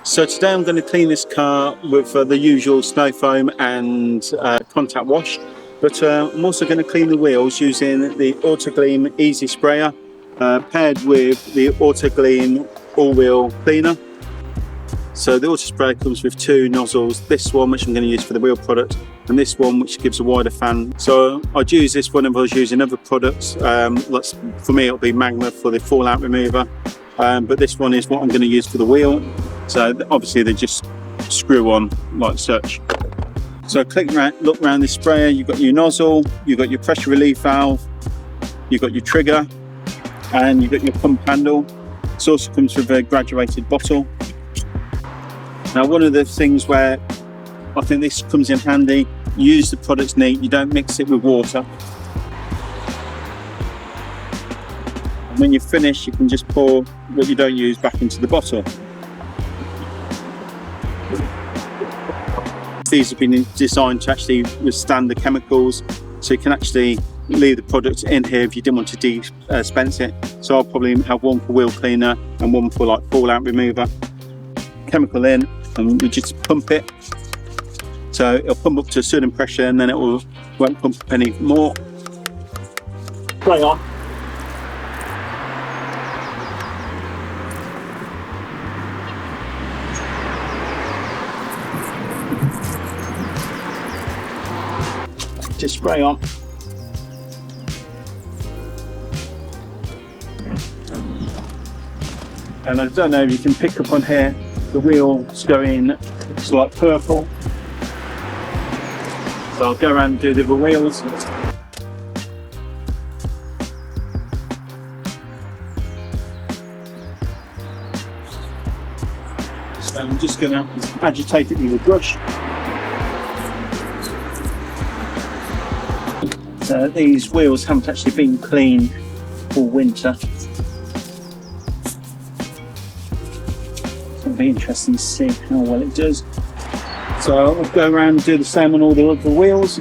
So today I'm going to clean this car with the usual snow foam and contact wash, but I'm also going to clean the wheels using the Autoglym Easy Sprayer paired with the Autoglym all-wheel cleaner. So the auto sprayer comes with two nozzles, this one which I'm going to use for the wheel product and this one which gives a wider fan. So I'd use this one if I was using other products. For me it'll be Magma for the fallout remover, but this one is what I'm going to use for the wheel. So obviously they just screw on like such. So look around this sprayer, you've got your nozzle, you've got your pressure relief valve, you've got your trigger and you've got your pump handle. This also comes with a graduated bottle. Now one of the things where I think this comes in handy, use the products neat, you don't mix it with water. And when you finish you can just pour what you don't use back into the bottle. These have been designed to actually withstand the chemicals, so you can actually leave the product in here if you didn't want to dispense it. So I'll probably have one for wheel cleaner and one for like fallout remover. Chemical in and we just pump it. So it'll pump up to a certain pressure and then it won't pump up any more. Play on. Just spray on. And I don't know if you can pick up on here, the wheel's going, it's like purple. So I'll go around and do the other wheels. So I'm just going to agitate it with a brush. So these wheels haven't actually been cleaned all winter. It'll be interesting to see how well it does. So I'll go around and do the same on all the other wheels.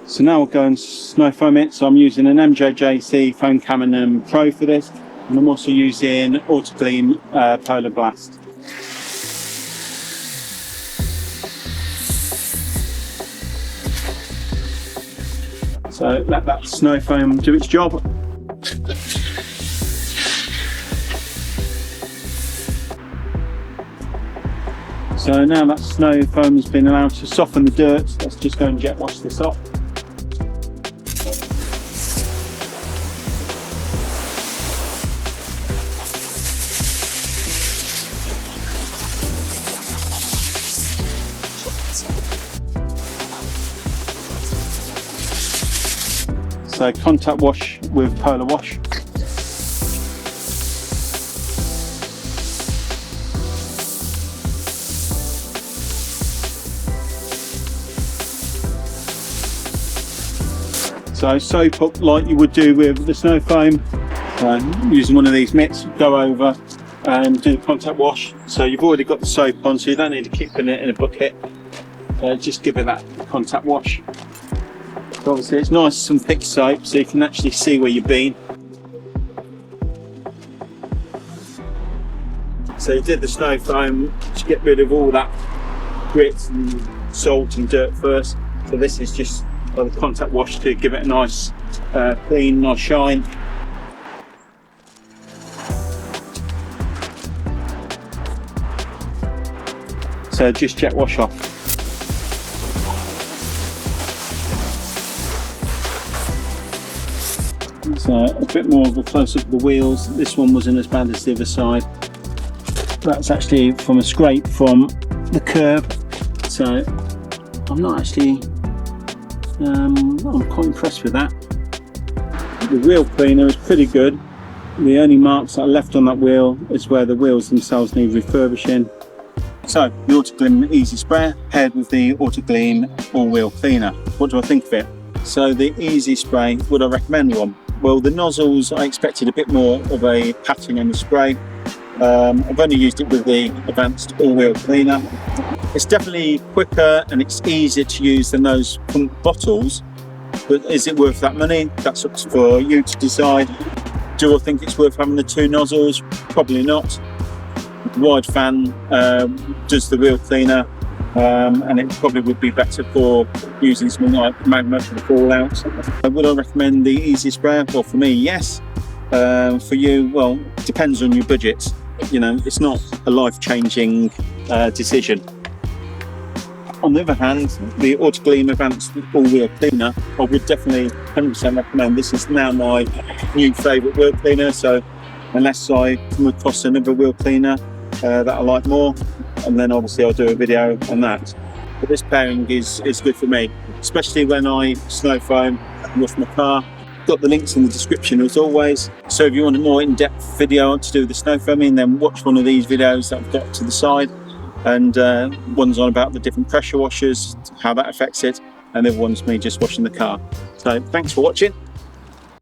So now we'll go and snow foam it. So I'm using an MJJC Foam Cannon Pro for this, and I'm also using Autoglym Polar Blast. So let that snow foam do its job. So now that snow foam has been allowed to soften the dirt, let's just go and jet wash this off. So contact wash with Polar Wash. So soap up like you would do with the snow foam. Using one of these mitts, go over and do the contact wash. So you've already got the soap on, so you don't need to keep putting it in a bucket. Just give it that contact wash. Obviously it's nice some thick soap so you can actually see where you've been. So you did the snow foam to get rid of all that grit and salt and dirt first. So this is just the contact wash to give it a nice clean, nice shine. So just jet wash off. So a bit more of a close up of the wheels. This one wasn't as bad as the other side. That's actually from a scrape from the curb. So I'm not actually, I'm quite impressed with that. The wheel cleaner is pretty good. The only marks that are left on that wheel is where the wheels themselves need refurbishing. So the Autoglym Easy Sprayer paired with the Autoglym all-wheel cleaner. What do I think of it? So the Easy Spray, would I recommend one? Well, the nozzles, I expected a bit more of a patting on the spray. I've only used it with the advanced all-wheel cleaner. It's definitely quicker and it's easier to use than those pump bottles, but is it worth that money? That's up for you to decide. Do I think it's worth having the two nozzles? Probably not. Wide fan does the wheel cleaner, and it probably would be better for using something like Magma for the fallout. Would I recommend the Easy Sprayer? Well, for me, yes. For you, well, depends on your budget. You know, it's not a life-changing decision. On the other hand, the Autoglym Advanced All-Wheel Cleaner, I would definitely 100% recommend. This is now my new favourite wheel cleaner, so unless I come across another wheel cleaner that I like more, and then obviously I'll do a video on that. But this pairing is good for me, especially when I snow foam and wash my car. Got the links in the description as always. So if you want a more in-depth video to do the snow foaming, then watch one of these videos that I've got to the side. And one's on about the different pressure washers, how that affects it, and the other one's me just washing the car. So thanks for watching.